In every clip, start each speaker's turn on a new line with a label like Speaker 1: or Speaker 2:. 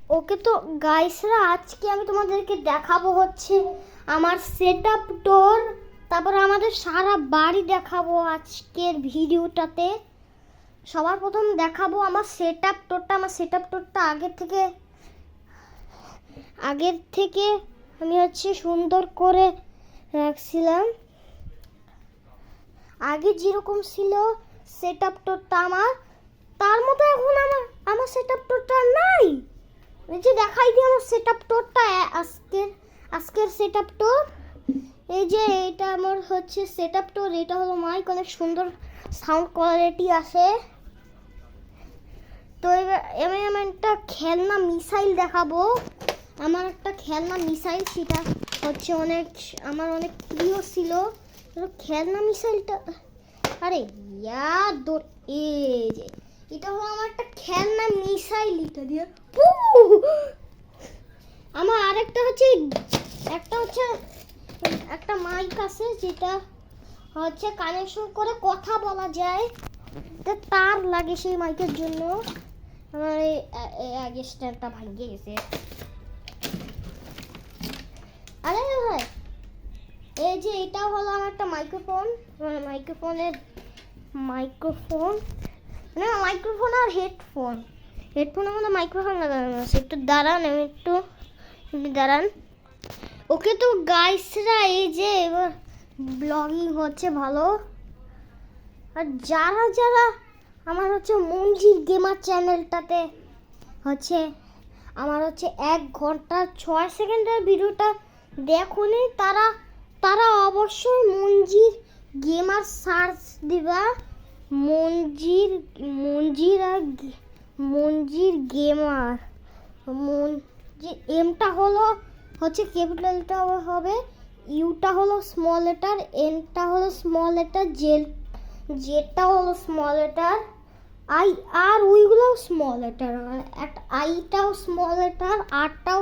Speaker 1: ওকে তো গাইসরা, আজকে আমি তোমাদেরকে দেখাবো হচ্ছে আমার সেটআপ টুর, তারপরে আমাদের সারা বাড়ি দেখাবো আজকের ভিডিওটাতে। সবার প্রথম দেখাবো আমার সেটআপ টুরটা। আমার সেটআপ টুরটা আগের থেকে আমি হচ্ছে সুন্দর করে রাখছিলাম। আগে যেরকম ছিল সেটআপ টুরটা আমার, তার মতো এখন আমার সেটআপ টুরটা নাই। এই যে দেখাই দিই আমার সেটআপ টুরটা, আজকের সেটআপ টুর। এই যে এটা আমার হচ্ছে সেটআপ টুর। এটা হলো মাইক, অনেক সুন্দর সাউন্ড কোয়ালিটি আসে। তো এবার আমি একটা খেলনা মিসাইল দেখাবো। আমার একটা খেলনা মিসাইল, সেটা হচ্ছে আমার অনেক প্রিয় ছিল। খেলনা মিসাইলটা, আরে এই যে এটা হলো আমার একটা খেলনা মিসাইল। এটা দিয়ে আমার আরেকটা হচ্ছে একটা মাইক আছে, যেটা হচ্ছে কানেকশন করে কথা বলা যায়। তার লাগে সেই মাইকের জন্য। আমার এই স্ট্যান্ডটা ভাঙিয়ে গেছে। আরে ভাই, এই যে এটা হলো আমার একটা মাইক্রোফোন আর হেডফোনের মধ্যে মাইক্রোফোন লাগানো আছে। একটু দাঁড়ান। ওকে তো গাইসরা, এই যে এবার ব্লগিং হচ্ছে ভালো। আর যারা আমার হচ্ছে মঞ্জির গেমার চ্যানেলটাতে হচ্ছে আমার হচ্ছে 1 ঘন্টা 6 সেকেন্ডের ভিডিওটা দেখুনি, তারা অবশ্যই মঞ্জির গেমার সার্চ দিবা। মঞ্জির গেমার। মঞ্জির এমটা হলো হচ্ছে ক্যাপিটালটা হবে, ইউটা হলো স্মল লেটার, এনটা হলো স্মল লেটার, জেটা হলো স্মল লেটার, আই আর ওইগুলোও স্মল লেটার, একটা আইটাও স্মল লেটার, আরটাও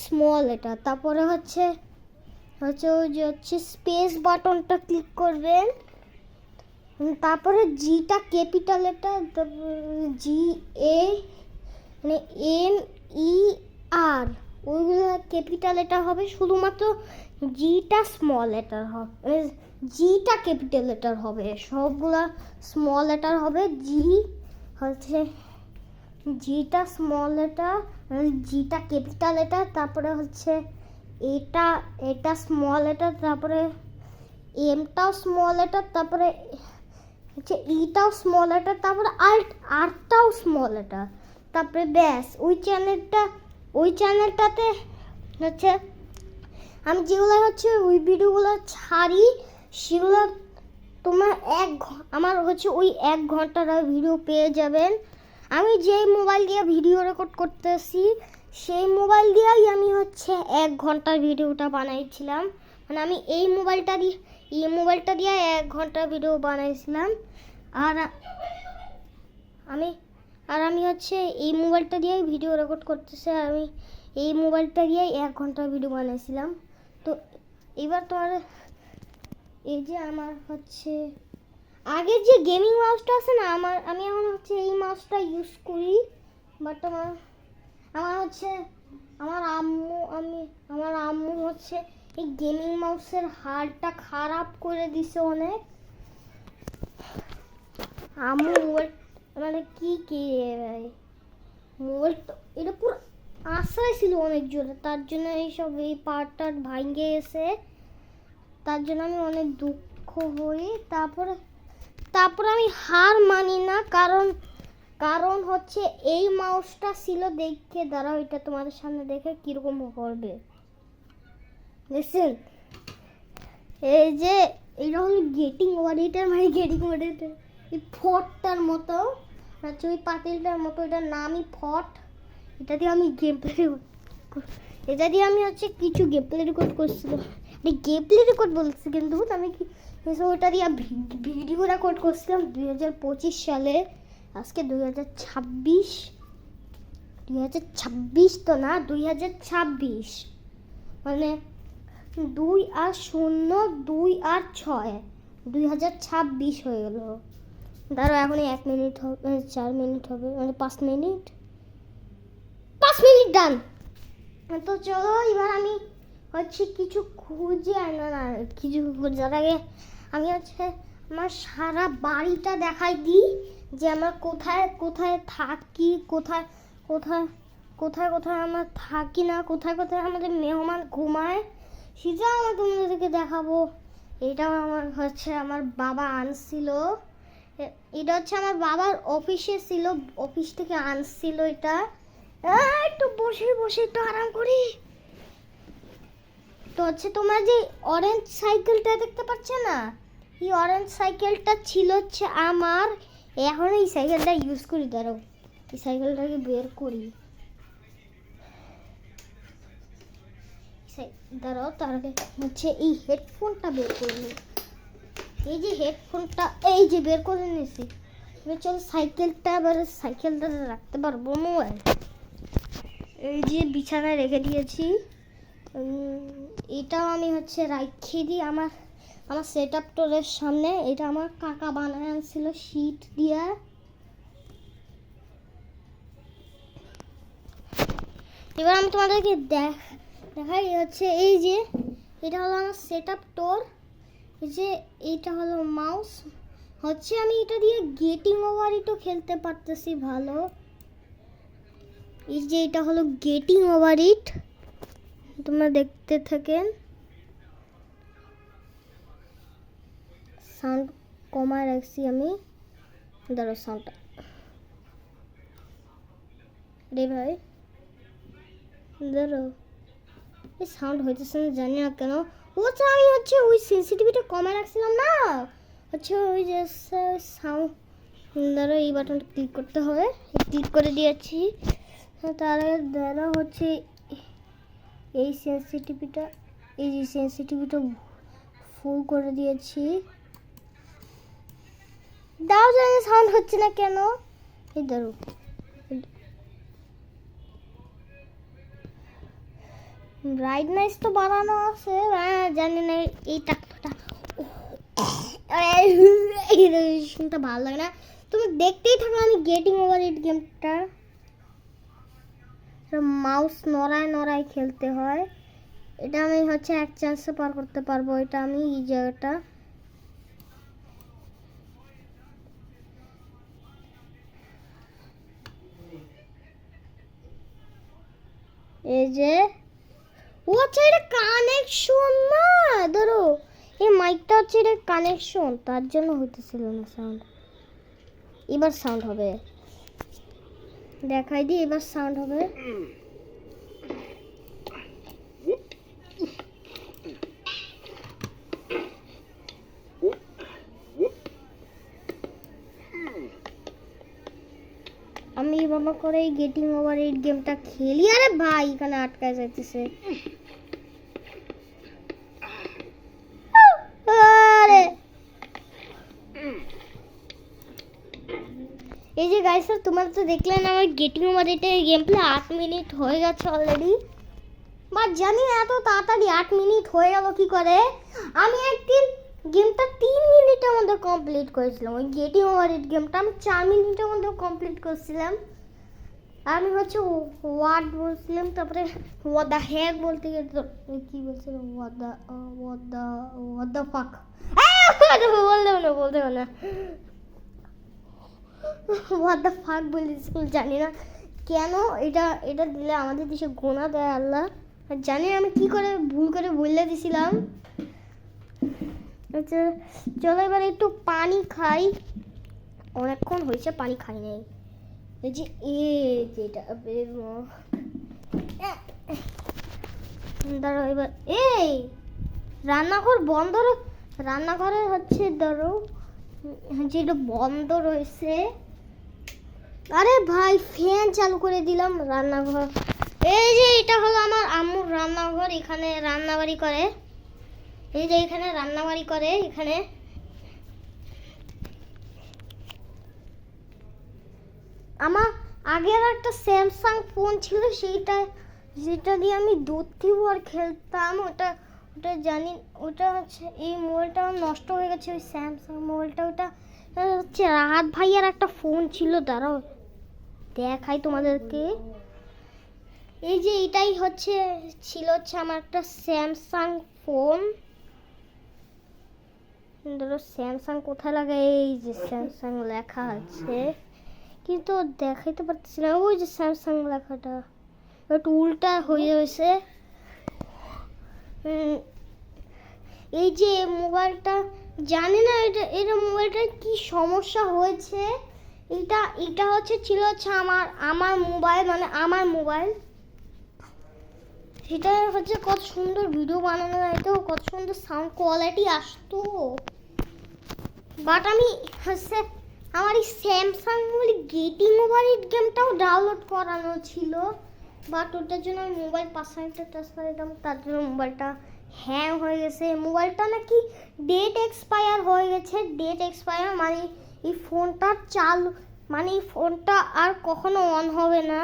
Speaker 1: স্মল লেটার। তারপরে হচ্ছে ওই যে স্পেস বাটনটা ক্লিক করবেন। তারপরে জিটা ক্যাপিটাল লেটার, জি এ মানে এম ই আর, ওইগুলো ক্যাপিটাল লেটার হবে। শুধুমাত্র জিটা স্মল লেটার হবে, জিটা ক্যাপিটাল লেটার হবে, সবগুলা স্মল লেটার হবে। জি হচ্ছে জিটা স্মল লেটার, জিটা ক্যাপিটাল লেটার, তারপরে হচ্ছে এটা স্মল লেটার, তারপরে এমটাও স্মল লেটার, তারপরে হচ্ছে ইটাও স্মল লেটার, তারপরে আরটাও স্মল লেটার। তারপরে ব্যাস, ওই চ্যানেলটাতে হচ্ছে আমি যেগুলো হচ্ছে ওই ভিডিওগুলো ছাড়ি, সেগুলো তোমার আমার হচ্ছে ওই 1 ঘন্টার ভিডিও পেয়ে যাবেন। আমি যেই মোবাইল দিয়ে ভিডিও রেকর্ড করতেছি, সেই মোবাইল দিয়েই আমি হচ্ছে 1 ঘন্টার ভিডিওটা বানাইছিলাম। মানে আমি এই মোবাইলটা দিয়ে 1 ঘন্টার ভিডিও বানাইছিলাম। আর আমি হচ্ছে এই মোবাইলটা দিয়েই ভিডিও রেকর্ড করতেছি। আর আমি এই মোবাইলটা দিয়েই 1 ঘন্টার ভিডিও বানাইছিলাম। তো এবার তোমার এই যে আমার হচ্ছে আগের যে গেমিং মাউসটা আছে না, আমি এখন হচ্ছে এই মাউসটা ইউজ করি। বাট আমার হচ্ছে আমার আম্মু হচ্ছে এই গেমিং মাউসের হাড়টা খারাপ করে দিছে অনেক। আম্মু মানে কি ভাই, মোবাইল এটা পুরো আশ্রয় ছিল অনেক জোরে, তার জন্য এই পার্টটা ভাঙে গেছে। তার জন্য আমি অনেক দুঃখ হই। তারপরে আমি হার মানি না, কারণ হচ্ছে এই মাউসটা ছিল দেখে, দাঁড়াও এটা তোমাদের সামনে দেখে কিরকম করবে। দেখছেন, এই যে এটা হলো গেটিং ওয়ারিটার, মানে গেটিং ওয়ারিটার এই ফটটার মতো, হচ্ছে ওই পাতিলটার মতো, এটার নামই ফট। এটা দিয়ে আমি হচ্ছে কিছু গেম প্লে রেকর্ড করছিলাম। গেম প্লে রেকর্ড বলছি, কিন্তু আমি ওটা দিয়ে ভিডিও রেকর্ড করছিলাম 2025 সালে। আজকে 2026 তো না, 2026, মানে 2 আর 0 2 আর 6 2026 হয়ে গেল। দাঁড়াও, এখন 1 মিনিট হবে, 4 মিনিট হবে, মানে 5 মিনিট ডান। তো চলো এবার আমি হচ্ছে কিছু খুঁজে না কিছু খোঁজার আগে আমি হচ্ছে আমার সারা বাড়িটা দেখাই দিই, যে আমরা কোথায় কোথায় থাকি, কোথায় কোথায় কোথায় কোথায় আমরা থাকি না, কোথায় কোথায় আমাদের মেহমান ঘুমায়, সেটা আমার তোমাদেরকে দেখাবো। এটা আমার হচ্ছে আমার বাবা আনছিল, এটা হচ্ছে আমার বাবার অফিসে ছিল, অফিস থেকে আনছিল এটা। একটু বসে বসে একটু আরাম করি। তো হচ্ছে তোমরা যে অরেঞ্জ সাইকেলটা দেখতে পাচ্ছ না, এই অরেঞ্জ সাইকেলটা ছিল হচ্ছে আমার। এখন এই সাইকেলটা ইউজ করি, দাঁড়াও এই সাইকেলটাকে বের করি, দাঁড়াও তার আগে হচ্ছে এই হেডফোনটা বের করে নিই। এই যে হেডফোনটা এই যে বের করে নিয়েছি। এবার চলো সাইকেলটা, এবার সাইকেলটা রাখতে পারবো মোবাইল। এই যে বিছানায় রেখে দিয়েছি, এটাও আমি হচ্ছে রাখিয়ে দিই আমার আমার সেট আপ টোরের সামনে। এটা আমার কাকা বানায় আনছিল শীট দিয়া। এবার আমি তোমাদেরকে দেখাই হচ্ছে এই যে এটা হলো আমার সেট আপ টোর, এই যে এইটা হলো মাউস, হচ্ছে আমি এটা দিয়ে গেটিং ওভার ইটও খেলতে পারতেছি ভালো। এই যে এটা হলো গেটিং ওভার ইট, তোমরা দেখতে থাকেন। সাউন্ড কমায় রাখছি আমি, ধরো সাউন্ডটা রে ভাই, ধরো এই সাউন্ড হইতেছে না, জানি না কেন। হচ্ছে আমি হচ্ছে ওই সেন্সিটিভিটি কমায় রাখছিলাম না, হচ্ছে ওই যে সাউন্ড। ধরো এই বাটনটা ক্লিক করতে হবে, ক্লিক করে দিয়েছি। তার আগে ধরো হচ্ছে এই সেন্সিটিভিটা, এই যে সেন্সিটিভিটা ফুল করে দিয়েছি। দাও জানি সাউন্ড হচ্ছে না কেন। এই ধরো ব্রাইটনেস তো বাড়ানো আছে, জানি না এইটা শুনতে ভালো লাগে না, তুমি দেখতেই থাকো। আমি গেটিং ওভার ইট গেমটা মাউস নড়ায় নড়ায় খেলতে হয়। এটা আমি হচ্ছে এক চান্সে পার করতে পারবো, এটা আমি এই জায়গাটা। এই যে ও আচ্ছা এটা কানেকশন না, ধরো এই মাইকটা হচ্ছে এটা কানেকশন, তার জন্য হইতেছিল না সাউন্ড। এবার সাউন্ড হবে, দেখাই দিই এবার সাউন্ড হবে। আমি এভাবে করে এই গেটিং ওভার এই গেমটা খেলি। আরে ভাই এখানে আটকায় যাইতেছে। আরে এই যে গাইস তোমরা তো দেখলেন আমার গেটিং ওভার এটা গেম প্লে 8 মিনিট হয়ে গেছে অলরেডি। বাট জানি না এত তাড়াতাড়ি 8 মিনিট হয়ে গেল কি করে। আমি একদিন গেমটা 3 মিনিটের মধ্যে কমপ্লিট করেছিলাম, ওই গেটিং ওভার ইট গেমটা আমি 4 মিনিটের মধ্যে কমপ্লিট করছিলাম। আমি হচ্ছে ওয়ার্ড বলছিলাম, তারপরে হোয়াট দ্য হ্যাক বলতে গিয়ে কি বলছিলাম, হোয়াট দ্য ফাক বলতে না হোয়াট দ্য ফাক বলেছিল। জানি না কেন এটা এটা দিলে আমাদের দেশে গোনা দেয় আল্লাহ, আর জানি না আমি কি করে ভুল করে বলে দিছিলাম। আচ্ছা চলো এবার একটু পানি খাই, অনেকক্ষণ হয়েছে পানি খাই নাই। এই যে যেটা ধরো এবার এই রান্নাঘর বন্ধ, রান্নাঘরে হচ্ছে ধরো যেটা বন্ধ রয়েছে। আরে ভাই ফ্যান চালু করে দিলাম। রান্নাঘর এই যে এটা হলো আমার আম্মুর রান্নাঘর, এখানে রান্নাবাড়ি করে। এই যে এখানে রান্নাবাড়ি করে। এখানে আমার আগের একটা স্যামসাং ফোন ছিল, যেটা দিয়ে আমি দৌড় খেলতাম। ওটা জানি ওটা হচ্ছে এই মোবাইলটা নষ্ট হয়ে গেছে, ওই স্যামসাং মোবাইলটা। ওটা হচ্ছে রাহাত ভাইয়ার একটা ফোন ছিল, দাঁড়াও দেখাই তোমাদেরকে। এই যে এটাই ছিল আমার একটা স্যামসাং ফোন। ধরো স্যামসাং কোথায় লাগে, এই যে স্যামসাং লেখা আছে কিন্তু দেখাইতে পারতেছি না। ওই যে স্যামসাং লেখাটা একটু উল্টা হয়ে রয়েছে। এই যে মোবাইলটা জানি না এটা মোবাইলটার কি সমস্যা হয়েছে। এটা ছিল আমার মোবাইল, মানে আমার মোবাইল। সেটা কত সুন্দর ভিডিও বানানো যেত, কত সুন্দর সাউন্ড কোয়ালিটি আসতো। বাট আমি আমার এই স্যামসাং বলে গেটিং ওভার ইট গেমটাও ডাউনলোড করানো ছিল, বাট ওটার জন্য আমি মোবাইল 5 মিনিটে টাচ দিলাম, তার জন্য মোবাইলটা হ্যাং হয়ে গেছে। মোবাইলটা নাকি ডেট এক্সপায়ার হয়ে গেছে। ডেট এক্সপায়ার মানে এই ফোনটা মানে এই ফোনটা আর কখনো অন হবে না,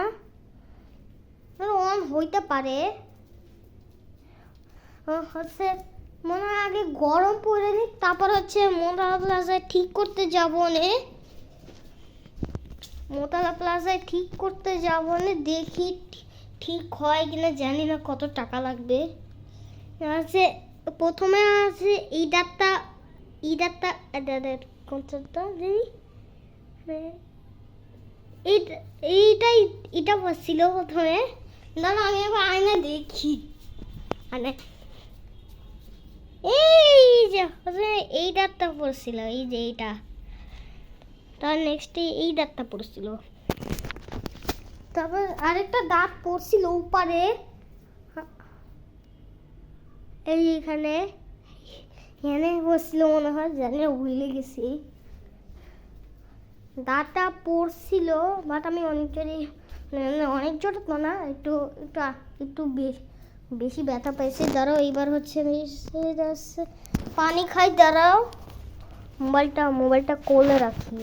Speaker 1: অন হইতে পারে। মনে হয় আগে গরম পড়ে নি, তারপর মোতালা প্লাজায় ঠিক করতে যাবো নে। মোতালা প্লাজায় ঠিক করতে যাবো নে, দেখি ঠিক হয় কিনা, জানি না কত টাকা লাগবে। প্রথমে এই ডাক্তার এটা বসছিল প্রথমে। দাঁড়া আমি এবার আয়না দেখি। মানে এই যে এই দাঁতটা পড়ছিল, এই যে এইটা, তার নেক্সট এই দাঁতটা পড়ছিল, তারপর আরেকটা দাঁত পড়ছিল উপরে এইখানে বসছিল মনে হয়, জানি ভুলে গেছি। দাঁতটা পড়ছিল, বাট আমি অনেক জোরে তো না, একটু একটু একটু বেশি ব্যথা পাইছে। দাঁড়াও এইবার পানি খাই। দাঁড়াও মোবাইলটা কোলে রাখি।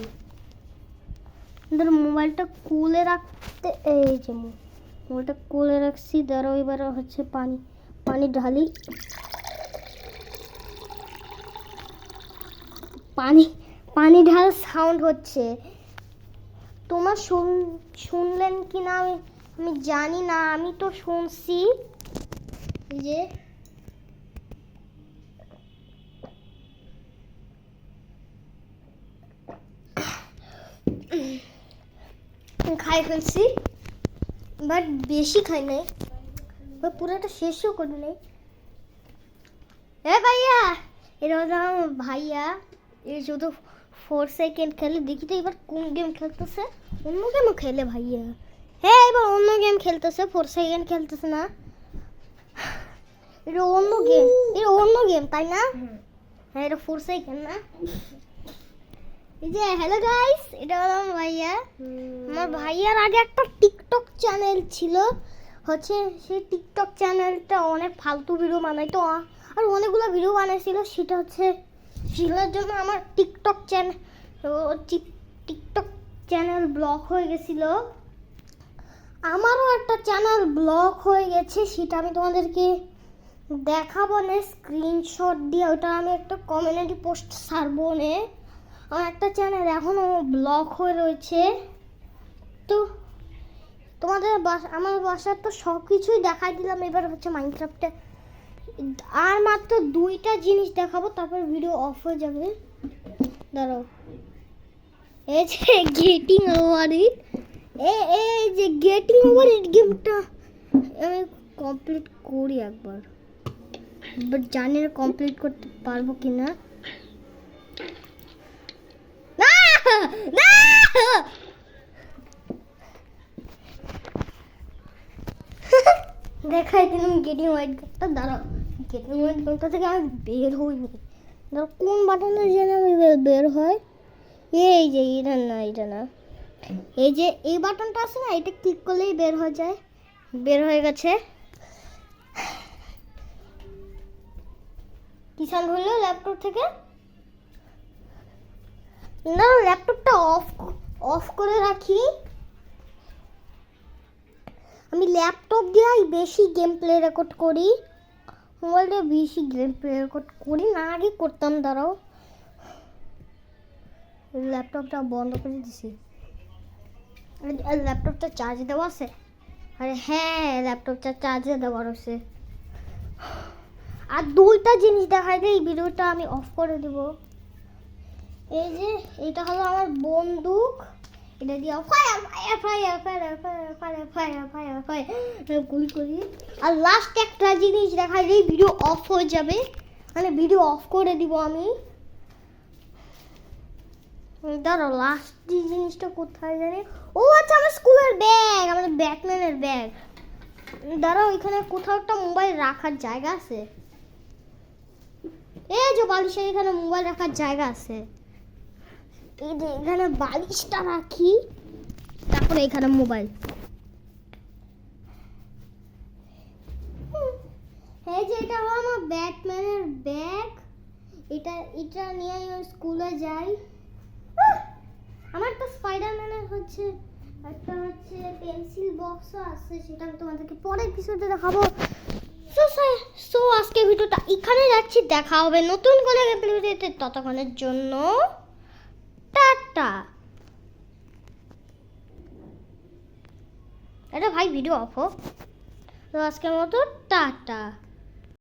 Speaker 1: মোবাইলটা কোলে রাখতে, এই যে মোবাইলটা কোলে রাখছি। দাঁড়াও এবার পানি ঢালি। পানি ঢাল সাউন্ড হচ্ছে, তোমার শুনলেন কি না আমি জানি না, আমি তো শুনছি। যে খাই ফেলছি, বাট বেশি খাই নাই, পুরোটা শেষও করি নাই। ভাইয়া, এরকম ভাইয়া এ শুধু 4 সেকেন্ড খেলে, দেখি তো এবার কোন গেম খেলতেছে। অন্য গেমও খেলে ভাইয়া। হ্যাঁ, এবার অন্য গেম খেলতেছে, 4 সেকেন্ড খেলতেছে না। এটা অন্য গেম তাই না? হ্যাঁ, এটা 4 সেকেন্ড না। এই যে হ্যালো গাইস, এটা হলো আমার ভাইয়া। আমার ভাইয়ার আগে একটা টিকটক চ্যানেল ছিল, সেই টিকটক চ্যানেলটা অনেক ফালতু ভিডিও বানাইতো, আর অনেকগুলো ভিডিও বানাইছিল। সেটার জন্য আমার টিকটক চ্যানেল ব্লক হয়ে গেছিল। আমারও একটা চ্যানেল ব্লক হয়ে গেছে, সেটা আমি তোমাদেরকে দেখাবো না স্ক্রিনশট দিয়ে। ওটা আমি একটা কমিউনিটি পোস্ট ছাড়বো না। আমার একটা চ্যানেল এখনো ব্লক হয়ে রয়েছে। তো আমার বাসার তো সব কিছুই দেখাই দিলাম। এবার মাইনক্রাফটে আর মাত্র 2টা জিনিস দেখাবো, তারপর ভিডিও অফ হয়ে যাবে। দাঁড়াও, এই যে গেটিং ওভার ইট, এই যে গেটিং ওভার ইট গেমটা আমি কমপ্লিট করি একবার, বাট জানি না কমপ্লিট করতে পারবো কিনা। দেখাই দিলাম গেটিং হোয়াইট গেমটা। দাঁড়াও, গেটিং হোয়াইট গেমটা থেকে আমি বের হইনি। দাঁড়াও, কোন বাটনের জন্য আমি বের হয়? এই যে এটা না, এই যে এই বাটনটা আছে না, এটা ক্লিক করলেই বের হয়ে যায়। বের হয়ে গেছে। কিষান হলো ল্যাপটপ থেকে। না, ল্যাপটপটা অফ করে রাখি। আমি ল্যাপটপ দিয়ে বেশি গেম প্লে রেকর্ড করি, মোবাইলে বেশি গেম প্লে রেকর্ড করি না, আগে করতাম। দাঁড়াও, ল্যাপটপটা বন্ধ করে দিছি। ল্যাপটপটা চার্জ দেওয়া আছে, আরে হ্যাঁ, ল্যাপটপটা চার্জে দেওয়া রয়েছে। আর দুইটা জিনিস দেখাই দেই, এই ভিডিওটা আমি অফ করে দিব। এই যে এটা হলো আমার বন্দুক, এটা দিয়ে fire fire fire fire fire fire fire fire fire গুলি করি। আর লাস্ট একটা জিনিস দেখাই দিই, ভিডিও অফ হয়ে যাবে, মানে ভিডিও অফ করে দিব আমি। দাঁড়াও, লাস্ট জিনিসটা কোথায় জানি? ও আচ্ছা, আমার স্কুলের ব্যাগ, আমাদের ব্যাটম্যানের ব্যাগ। দাঁড়াও, এখানে কোথাও একটা মোবাইল রাখার জায়গা আছে। এই যে বালিশের এখানে মোবাইল রাখার জায়গা আছে, এই যে এখানে বালিশটা রাখি, তারপরে এখানে মোবাইল। এই যে এটা হলো আমার ব্যাটম্যানের ব্যাগ, এটা নিয়ে আমি স্কুলে যাই। আমার একটা স্পাইডারম্যানের একটা পেন্সিল বক্সও আছে, সেটা আমি তোমাদেরকে পরের এপিসোডে দেখাবো। সো আজকে ভিডিওটা এখানে যাচ্ছি, দেখা হবে নতুন করে ভিডিওতে, ততক্ষণের জন্য টাটা। এটা ভাই ভিডিও অফ হোক, তো আজকের মতো টাটা।